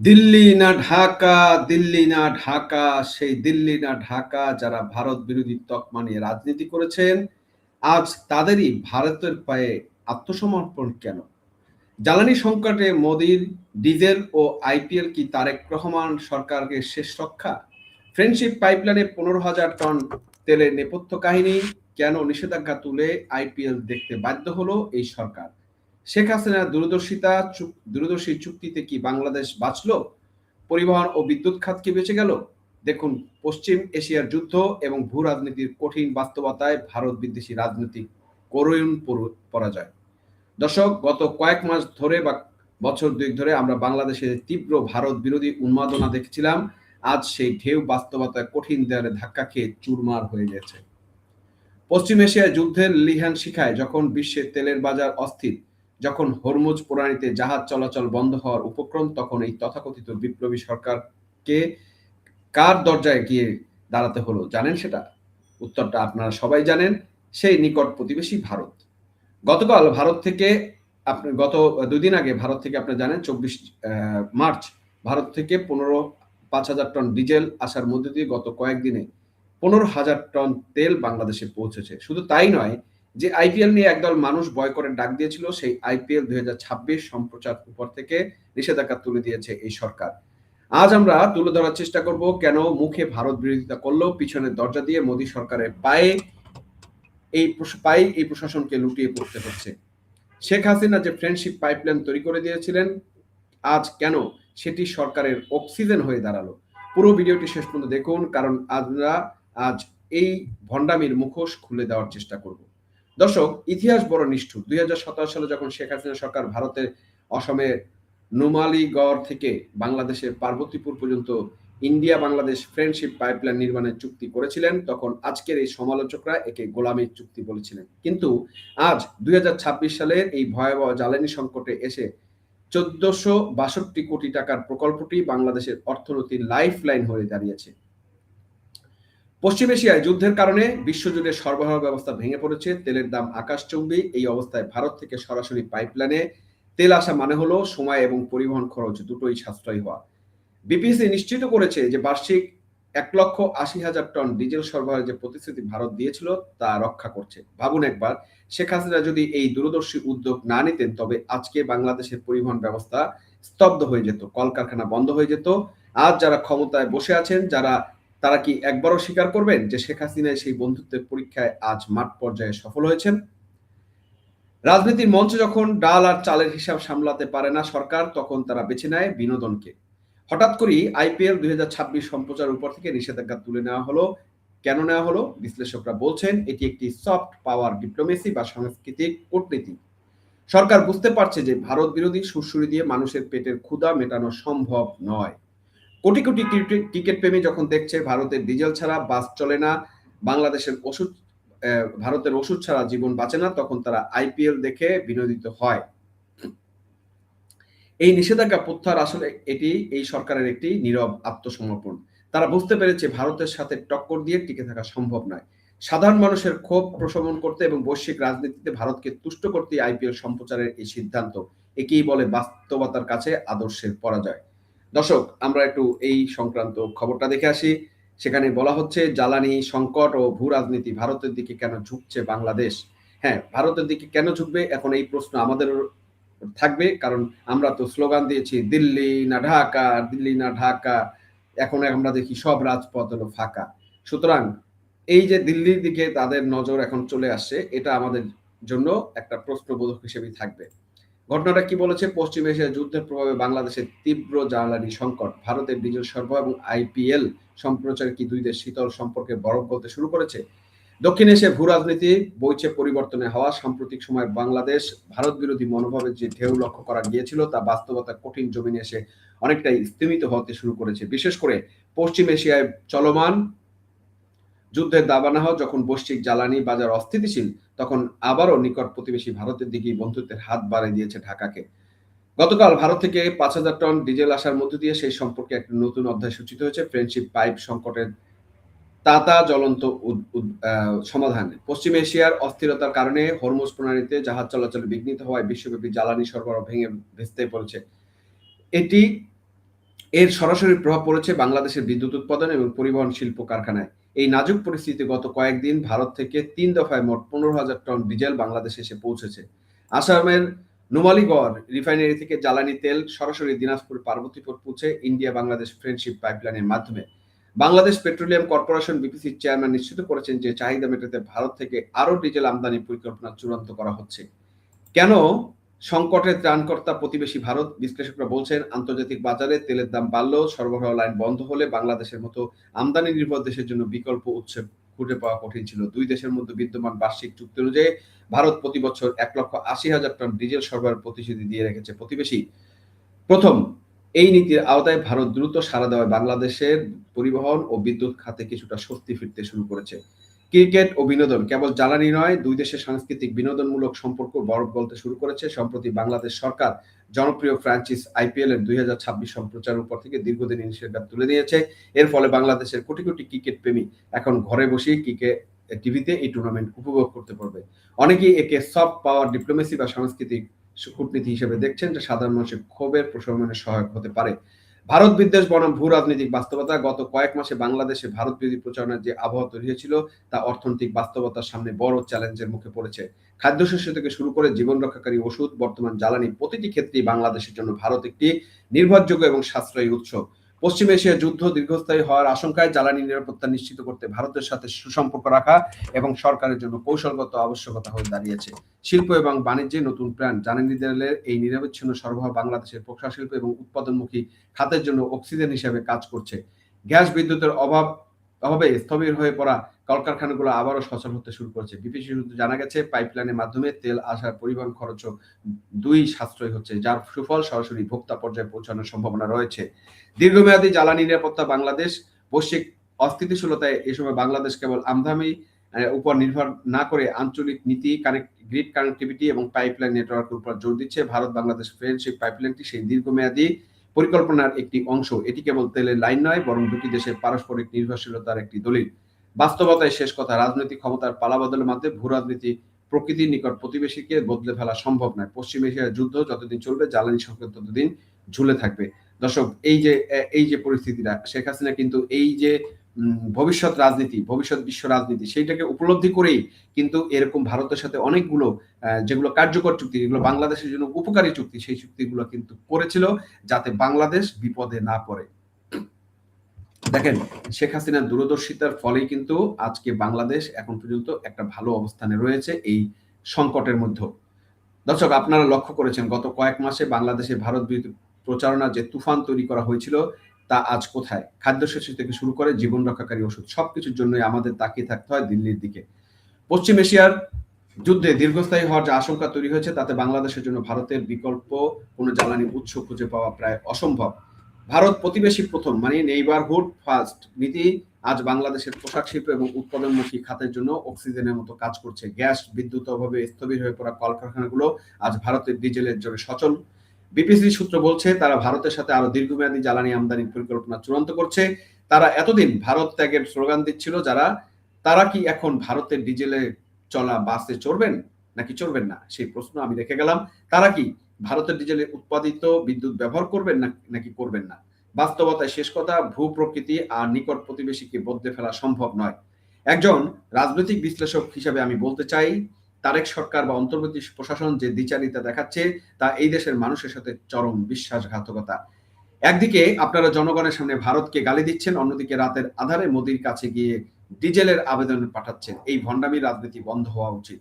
দিল্লি না ঢাকা, দিল্লি না ঢাকা, সেই দিল্লি না ঢাকা যারা ভারত বিরোধী তকমা নিয়ে রাজনীতি করেছেন, আজ তাদেরই ভারতের পায়ে আত্মসমর্পণ কেন? জ্বালানি সংকটে মোদির ডিজেল ও আইপিএল কি তারেক রহমান সরকারের শেষ রক্ষা? ফ্রেন্ডশিপ পাইপলাইনে ১৫,০০০ টন তেলের নেপথ্য কাহিনী, কেন নিষেধাজ্ঞা তুলে আইপিএল দেখতে বাধ্য হলো এই সরকার? শেখ হাসিনার দূরদর্শী চুক্তিতে কি বাংলাদেশ বাঁচলো? পরিবহন ও বিদ্যুৎ খাত কি বেঁচে গেল? দেখুন, পশ্চিম এশিয়ার যুদ্ধ এবং ভূ রাজনীতির কঠিন বাস্তবতায় ভারত বিদ্বেষী রাজনৈতিক করুণ পরাজয়। দর্শক, গত কয়েক মাস ধরে বা বছর দুয়েক ধরে আমরা বাংলাদেশে তীব্র ভারত বিরোধী উন্মাদনা দেখছিলাম। আজ সেই ঢেউ বাস্তবতায় কঠিন দেয়ালে ধাক্কা খেয়ে চুরমার হয়ে গেছে। পশ্চিম এশিয়ায় যুদ্ধের লিহান শিখায়, যখন বিশ্বের তেলের বাজার অস্থির, যখন হরমুজ প্রণালীতে জাহাজ চলাচল বন্ধ হওয়ার উপক্রম, তখন এই তথাকথিত বিপ্লবী সরকারকে কার দরজায় গিয়ে দাঁড়াতে হলো জানেন সেটা? উত্তরটা আপনারা সবাই জানেন, সেই নিকট প্রতিবেশী ভারত। গতকাল ভারত থেকে গত ২ দিন আগে ভারত থেকে আপনারা জানেন ২৪ মার্চ ভারত থেকে ৫,০০০ টন ডিজেল আসার মধ্যে দিয়ে গত কয়েকদিনে ১৫,০০০ টন তেল বাংলাদেশে পৌঁছেছে। শুধু তাই নয়, যে আইপিএল নিয়ে একদল মানুষ বয়কটের ডাক দিয়েছিল, সেই আইপিএল ২০২৬ সম্প্রচার উপর থেকে নিষেধাজ্ঞা তুলে দিয়েছে এই সরকার। আজ আমরা তুলে ধরার চেষ্টা করব, কেন মুখে ভারত বিরোধিতা করলেও পিছনের দরজা দিয়ে মোদী সরকারের পায়ে এই প্রশাসনকে লুটিয়ে পড়তে হচ্ছে। শেখ হাসিনা যে ফ্রেন্ডশিপ পাইপলাইন তৈরি করে দিয়েছিলেন, আজ কেন সেটি সরকারের অক্সিজেন হয়ে দাঁড়ালো? পুরো ভিডিওটি শেষ পর্যন্ত দেখুন, কারণ আমরা আজ এই ভণ্ডামির মুখোশ খুলে দেওয়ার চেষ্টা করব। দর্শক, ইতিহাস বড় নিষ্ঠুর। ২০১৭ সালে যখন শেখ হাসিনা সরকার ভারতের অসমের নুমালীগড় থেকে বাংলাদেশের পার্বতীপুর পর্যন্ত ইন্ডিয়া বাংলাদেশ ফ্রেন্ডশিপ পাইপলাইন নির্মাণের চুক্তি করেছিলেন, তখন আজকের এই সমালোচকরা একে গোলামীর চুক্তি বলেছিলেন। কিন্তু আজ ২০২৬ সালের এই ভয়াবহ জ্বালানি সংকটে এসে ১৪৬২ কোটি টাকার প্রকল্পটি বাংলাদেশের অর্থনীতির লাইফ লাইন হয়ে দাঁড়িয়েছে। পশ্চিম এশিয়ায় যুদ্ধের কারণে বিশ্বজুড়ে সরবরাহ ব্যবস্থা ভেঙে পড়েছে, তেলের দাম আকাশচুম্বী। এই অবস্থায় ভারত থেকে সরাসরি পাইপলাইনে তেল আসা মানে হলো সময় এবং পরিবহন খরচ দুটোই সাশ্রয়ী হওয়া। বিপিসি নিশ্চিত করেছে যে বার্ষিক ১,৮০,০০০ টন ডিজেল সরবরাহের যে প্রতিশ্রুতি ভারত দিয়েছিল তা রক্ষা করছে। ভাবুন একবার, শেখ হাসিনা যদি এই দূরদর্শী উদ্যোগ না নিতেন, তবে আজকে বাংলাদেশের পরিবহন ব্যবস্থা স্তব্ধ হয়ে যেত, কলকারখানা বন্ধ হয়ে যেত। আজ যারা ক্ষমতায় বসে আছেন, তারা কি একবারও স্বীকার করবেন যে শেখ হাসিনা সেই বন্ধুত্বের পরীক্ষায় আজ মাঠ পর্যায়ে সফল হয়েছেন? রাজনীতির মঞ্চে যখন ডাল আর চালের হিসাব সামলাতে পারে না সরকার, তখন তারা বেছে নেয় বিনোদনকে। হঠাৎ করেই আইপিএল ২০২৬ সম্প্রচার উপর থেকে নিষেধাজ্ঞা তুলে নেওয়া হলো। কেন নেওয়া হলো? বিশ্লেষকরা বলছেন এটি একটি সফট পাওয়ার ডিপ্লোমেসি বা সাংস্কৃতিক কূটনীতি। সরকার বুঝতে পারছে যে ভারত বিরোধী সুরসুরি দিয়ে মানুষের পেটের ক্ষুধা মেটানো সম্ভব নয়। কোটি কোটি ক্রিকেট প্রেমী যখন দেখছে ভারতের ডিজেল ছাড়া বাস চলে না, ভারতের ওষুধ ছাড়া জীবন বাঁচে না, তখন তারা আইপিএল দেখে বিনোদিত হয়। এই নিষেধাজ্ঞা প্রত্যাহার আসলে এটি এই সরকারের একটি নীরব আত্মসমর্পণ। তারা বুঝতে পেরেছে ভারতের সাথে টক্কর দিয়ে টিকে থাকা সম্ভব নয়। সাধারণ মানুষের ক্ষোভ প্রশমন করতে এবং বৈশ্বিক রাজনীতিতে ভারতকে তুষ্ট করতে আইপিএল সম্প্রচারের এই সিদ্ধান্ত। একেই বলে বাস্তবতার কাছে আদর্শের পরাজয়। দর্শক, আমরা একটু এই সংক্রান্ত খবরটা দেখে আসি। সেখানে বলা হচ্ছে, জ্বালানি সংকট ও ভূ রাজনীতি ভারতের দিকে কেন ঝুঁকছে বাংলাদেশ? হ্যাঁ, ভারতের দিকে কেন ঝুঁকবে, এখন এই প্রশ্ন আমাদের থাকবে, কারণ আমরা তো স্লোগান দিয়েছি দিল্লি না ঢাকা, দিল্লি না ঢাকা। এখন আমরা দেখি সব রাজপথ হলো ফাঁকা। সুতরাং এই যে দিল্লির দিকে তাদের নজর এখন চলে আসছে, এটা আমাদের জন্য একটা প্রশ্নবোধক হিসেবেই থাকবে। ঘটনাটা কি বলেছে? পশ্চিম এশিয়ার যুদ্ধের প্রভাবে বাংলাদেশের তীব্র জ্বালানি সংকট, ভারতের ডিজেল সরবরাহ এবং আইপিএল সম্প্রচারে কি দুই দেশ শীতল সম্পর্কে বরফ গলতে শুরু করেছে? দক্ষিণ এশিয়ায় ভূ রাজনীতি বইছে পরিবর্তনে হওয়া। সাম্প্রতিক সময়ে বাংলাদেশ ভারত বিরোধী মনোভাবের যে ঢেউ লক্ষ্য করা গিয়েছিল, তা বাস্তবতার কঠিন জমিনে এসে অনেকটাই স্তিমিত হতে শুরু করেছে। বিশেষ করে পশ্চিম এশিয়ায় চলমান যুদ্ধের দাবানহ, যখন বৈশ্বিক জ্বালানি বাজার অস্থিতিশীল, তখন আবারও নিকট প্রতিবেশী ভারতের দিকেই বন্ধুত্বের হাত বাড়িয়ে দিয়েছে ঢাকাকে। গতকাল ভারত থেকে ৫,০০০ টন ডিজেল আসার মধ্য দিয়ে সেই সম্পর্কে একটা নতুন অধ্যায় সূচিত হয়েছে। ফ্রেন্ডশিপ পাইপ সংকটের তাতা জ্বলন্ত সমাধান। পশ্চিম এশিয়ার অস্থিরতার কারণে হরমুজ প্রণালীতে জাহাজ চলাচল বিঘ্নিত হওয়ায় বিশ্বব্যাপী জ্বালানি সরবরাহ ভেঙে ভেস্তে পড়েছে। এর সরাসরি প্রভাব পড়েছে বাংলাদেশের বিদ্যুৎ উৎপাদন এবং পরিবহন শিল্প কারখানায়। এই নাজুক পরিস্থিতিতে গত কয়েকদিন ভারত থেকে ৩ দফায় মোট ১৫,০০০ টন ডিজেল বাংলাদেশে এসে পৌঁছেছে। আসামের নুমালীগড় রিফাইনারি থেকে জ্বালানি তেল সরাসরি দিনাজপুর পার্বতীপুর পৌঁছে ইন্ডিয়া বাংলাদেশ ফ্রেন্ডশিপ পাইপলাইনের মাধ্যমে। বাংলাদেশ পেট্রোলিয়াম কর্পোরেশন বিপিসির চেয়ারম্যান নিশ্চিত করেছেন যে চাহিদা মেটাতে ভারত থেকে আরও ডিজেল আমদানির পরিকল্পনা চূড়ান্ত করা হচ্ছে। কেন সংকটের ত্রাণকর্তা প্রতিবেশী ভারত? বিশ্লেষকরা বলছেন, আন্তর্জাতিক বাজারে তেলের দাম বাড়লেও সরবরাহ লাইন বন্ধ হলে বাংলাদেশের মতো আমদানি নির্ভর দেশের জন্য বিকল্প উৎস খুঁজে পাওয়া কঠিন ছিল। দুই দেশের মধ্যে বিদ্যমান বার্ষিক চুক্তি অনুযায়ী ভারত প্রতি বছর ১,৮০,০০০ টন ডিজেল সরবরাহের প্রতিশ্রুতি দিয়ে রেখেছে প্রতিবেশী। প্রথম, এই নীতির আওতায় ভারত দ্রুত সাড়া দেওয়ায় বাংলাদেশের পরিবহন ও বিদ্যুৎ খাতে কিছুটা স্বস্তি ফিরতে শুরু করেছে। ক্রিকেট ও বিনোদন কেবল জ্বালানি নয়, দুই দেশের সাংস্কৃতিক বিনোদনমূলক সম্পর্ক বরফ গলতে শুরু করেছে। সম্প্রতি বাংলাদেশ সরকার জনপ্রিয় ফ্র্যাঞ্চাইজ আইপিএল এর ২০২৬ সম্প্রচারের উপর থেকে দীর্ঘদিনের নিষেধাজ্ঞা তুলে নিয়েছে। এর ফলে বাংলাদেশের কোটি কোটি ক্রিকেট প্রেমী এখন ঘরে বসেই ক্রিকেট টিভিতে এই টুর্নামেন্ট উপভোগ করতে পারবে। অনেকেই একে সফট পাওয়ার ডিপ্লোমেসি বা সাংস্কৃতিক কূটনীতি হিসেবে দেখছেন, যা সাধারণ মানুষের ক্ষোভের প্রশমনে সহায়ক হতে পারে। ভারত বিদ্বেষ বনাম ভূ রাজনৈতিক বাস্তবতা। গত কয়েক মাসে বাংলাদেশে ভারত বিরোধী প্রচারণার যে আবহাওয়া তৈরি হয়েছিল তা অর্থনৈতিক বাস্তবতার সামনে বড় চ্যালেঞ্জের মুখে পড়েছে। খাদ্যশস্য থেকে শুরু করে জীবন রক্ষাকারী ওষুধ, বর্তমান জ্বালানি, প্রতিটি ক্ষেত্রেই বাংলাদেশের জন্য ভারত একটি নির্ভরযোগ্য এবং সাশ্রয়ী উৎস। পশ্চিম এশিয়া যুদ্ধ দীর্ঘস্থায়ী হওয়ার আশঙ্কায় জ্বালানি নিরাপত্তা নিশ্চিত করতে ভারতের সাথে সুসম্পর্ক রাখা এবং সরকারের জন্য কৌশলগত আবশ্যকতা হয়ে দাঁড়িয়েছে। শিল্প এবং বাণিজ্যে নতুন প্ল্যান। জ্বালানি তেলের এই নিরবচ্ছিন্ন সরবরাহ বাংলাদেশের প্রক্রিয়া শিল্প এবং উৎপাদনমুখী খাতের জন্য অক্সিজেন হিসেবে কাজ করছে। গ্যাস বিদ্যুতের অভাবে স্থবির হয়ে পড়া কলকারখানাগুলো আবারও সচল হতে শুরু করেছে। বিপিসি সূত্রে জানা গেছে, পাইপলাইনের মাধ্যমে তেল আসার পরিবহন খরচও সাশ্রয় হচ্ছে, যার সুফল সরাসরি ভোক্তা পর্যায়ে পৌঁছানোর সম্ভাবনা রয়েছে। দীর্ঘমেয়াদী জ্বালানি নিরাপত্তা। বাংলাদেশ বৈশ্বিক অস্থিতিশীলতায় এ সময় বাংলাদেশ কেবল আমদানি উপর নির্ভর না করে আঞ্চলিক নীতি, গ্রিড কানেক্টিভিটি এবং পাইপলাইন নেটওয়ার্কের উপর জোর দিচ্ছে। ভারত বাংলাদেশ ফ্রেন্ডশিপ পাইপলাইনটি সেই দীর্ঘমেয়াদী পরিকল্পনার একটি অংশ। এটি কেবল তেলের লাইন নয়, বরং দুটি দেশের পারস্পরিক নির্ভরশীলতার একটি দলিল। বাস্তবতায় শেষ কথা, রাজনৈতিক ক্ষমতার পালাবদলের মাধ্যমে ভূ রাজনীতি প্রকৃতির নিকট প্রতিবেশীকে বদলে ফেলা সম্ভব নয়। পশ্চিম এশিয়ার যুদ্ধ যতদিন চলবে, জ্বালানি সংকট ততদিন ঝুলে থাকবে। দর্শক, এই যে পরিস্থিতিটা, শেখ হাসিনা কিন্তু এই যে ভবিষ্যৎ রাজনীতি, ভবিষ্যৎ বিশ্ব রাজনীতি, সেইটাকে উপলব্ধি করেই কিন্তু এরকম ভারতের সাথে অনেকগুলো যেগুলো কার্যকর চুক্তি, যেগুলো বাংলাদেশের জন্য উপকারী চুক্তি, সেই চুক্তিগুলো কিন্তু করেছিল যাতে বাংলাদেশ বিপদে না পড়ে। দেখেন, শেখ হাসিনার দূরদর্শিতার ফলেই কিন্তু আজকে বাংলাদেশ এখন পর্যন্ত একটা ভালো অবস্থানে রয়েছে এই সংকটের মধ্যে। দর্শক, আপনারা লক্ষ্য করেছেন গত কয়েক মাসে বাংলাদেশে ভারত বিরোধী প্রচারণা যে তুফান তৈরি করা হয়েছিল তা আজ কোথায়? খাদ্যশস্য থেকে শুরু করে জীবন রক্ষাকারী ওষুধ, সবকিছুর জন্যই আমাদের তাকিয়ে থাকতে হয় দিল্লির দিকে। পশ্চিম এশিয়ার যুদ্ধে দীর্ঘস্থায়ী হওয়ার যে আশঙ্কা তৈরি হয়েছে, তাতে বাংলাদেশের জন্য ভারতের বিকল্প কোনো জ্বালানি উৎস খুঁজে পাওয়া প্রায় অসম্ভব। ভারত প্রতিবেশী প্রথম, মানে নেইবারহুড ফার্স্ট নীতি আজ বাংলাদেশের পোশাক শিল্প এবং উৎপাদনমুখী খাতের জন্য অক্সিজেনের মতো কাজ করছে। গ্যাস বিদ্যুৎ অভাবে স্থবির হয়ে পড়া কলকারখানাগুলো আজ ভারতের ডিজেলের জন্য সচল। বিপিসি সূত্র বলছে, তারা ভারতের সাথে আরো দীর্ঘমেয়াদী জ্বালানি আমদানির পরিকল্পনা চূড়ান্ত করছে। তারা এতদিন ভারত ত্যাগের স্লোগান দিচ্ছিল তারা কি এখন ভারতের ডিজেলে চলা বাসে চড়বেন নাকি চড়বেন না, সেই প্রশ্ন আমি রেখে গেলাম। তারা কি ভারতের ডিজেলে উৎপাদিত বিদ্যুৎ ব্যবহার করবেন নাকি করবেন না? বাস্তবতায় শেষ কথা, ভূ প্রকৃতি আর নিকট প্রতিবেশীকে বদলে ফেলা সম্ভব নয়। একজন রাজনৈতিক বিশ্লেষক হিসেবে আমি বলতে চাই, তারেক সরকার বা অন্তর্বর্তী প্রশাসন যে দ্বিচারিতা দেখাচ্ছে তা এই দেশের মানুষের সাথে চরম বিশ্বাসঘাতকতা। একদিকে আপনারা জনগণের সামনে ভারতকে গালি দিচ্ছেন, অন্যদিকে রাতের আধারে মোদির কাছে গিয়ে ডিজেলের আবেদন পাঠাচ্ছেন। এই ভণ্ডামির রাজনীতি বন্ধ হওয়া উচিত।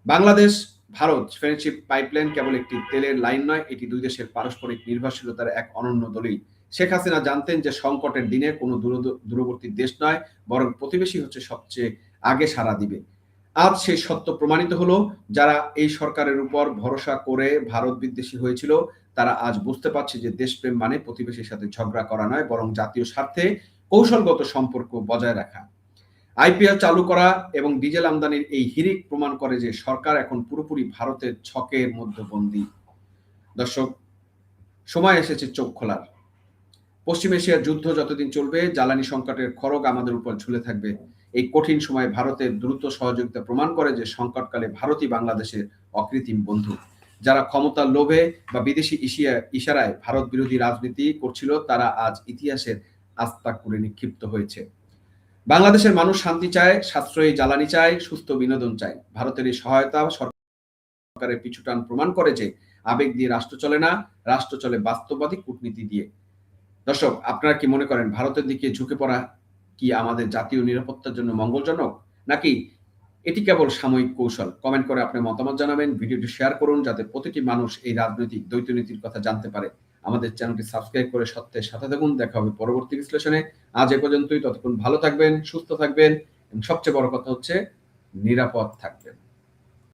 বাংলাদেশ ভারত ফ্রেন্ডশিপ পাইপলাইন কেবল একটি তেলের লাইন নয়, এটি দুই দেশের পারস্পরিক নির্ভরশীলতার এক অনন্য দলিল। শেখ হাসিনা জানতেন যে সংকটের দিনে কোনো দূরবর্তী দেশ নয়, বরং প্রতিবেশী হচ্ছে সবচেয়ে আগে সাড়া দিবে। আজ সেই সত্য প্রমাণিত হলো। যারা এই সরকারের উপর ভরসা করে ভারত বিদ্বেষী হয়েছিল, তারা আজ বুঝতে পারছে যে দেশপ্রেম মানে প্রতিবেশীর সাথে ঝগড়া করা নয়, বরং জাতীয় স্বার্থে কৌশলগত সম্পর্ক বজায় রাখা। আইপিএল চালু করা এবং ডিজেল আমদানির এই হিড়িক প্রমাণ করে যে সরকার এখন পুরোপুরি ভারতের ছকের মধ্যে বন্দী। দর্শক, সময় এসেছে চোখ খোলার। পশ্চিম এশিয়ার যুদ্ধ যতদিন চলবে, জ্বালানি সংকটের খড়গ আমাদের উপর ঝুলে থাকবে। এই কঠিন সময়ে ভারতের দ্রুত সহযোগিতা প্রমাণ করে যে সংকটকালে ভারতই বাংলাদেশের অকৃত্রিম বন্ধু। যারা ক্ষমতার লোভে বা বিদেশি ইশারায় ভারত বিরোধী রাজনীতি করছিল, তারা আজ ইতিহাসের আস্তাকুড়ে নিক্ষিপ্ত হয়েছে। বাংলাদেশের মানুষ শান্তি চায়, সাশ্রয়ী জ্বালানি চায়, সুস্থ বিনোদন চায়। ভারতের এই সহায়তা সরকারের পিছুটান প্রমাণ করে যে আবেগ দিয়ে রাষ্ট্র চলে না, রাষ্ট্র চলে বাস্তববাদী কূটনীতি দিয়ে। দর্শক, আপনারা কি মনে করেন ভারতের দিকে ঝুঁকে পড়া কি আমাদের জাতীয় নিরাপত্তার জন্য মঙ্গলজনক, নাকি এটি কেবল সাময়িক কৌশল? কমেন্ট করে আপনার মতামত জানাবেন। ভিডিওটি শেয়ার করুন যাতে প্রতিটি মানুষ এই রাজনৈতিক দ্বৈতনীতির কথা জানতে পারে। আমাদের চ্যানেলটি সাবস্ক্রাইব করে সত্যের সাথে থাকুন। দেখা হবে পরবর্তী বিশ্লেষণে। আজ এ পর্যন্তই। ততক্ষণ ভালো থাকবেন, সুস্থ থাকবেন এবং সবচেয়ে বড় কথা হচ্ছে নিরাপদ থাকবেন।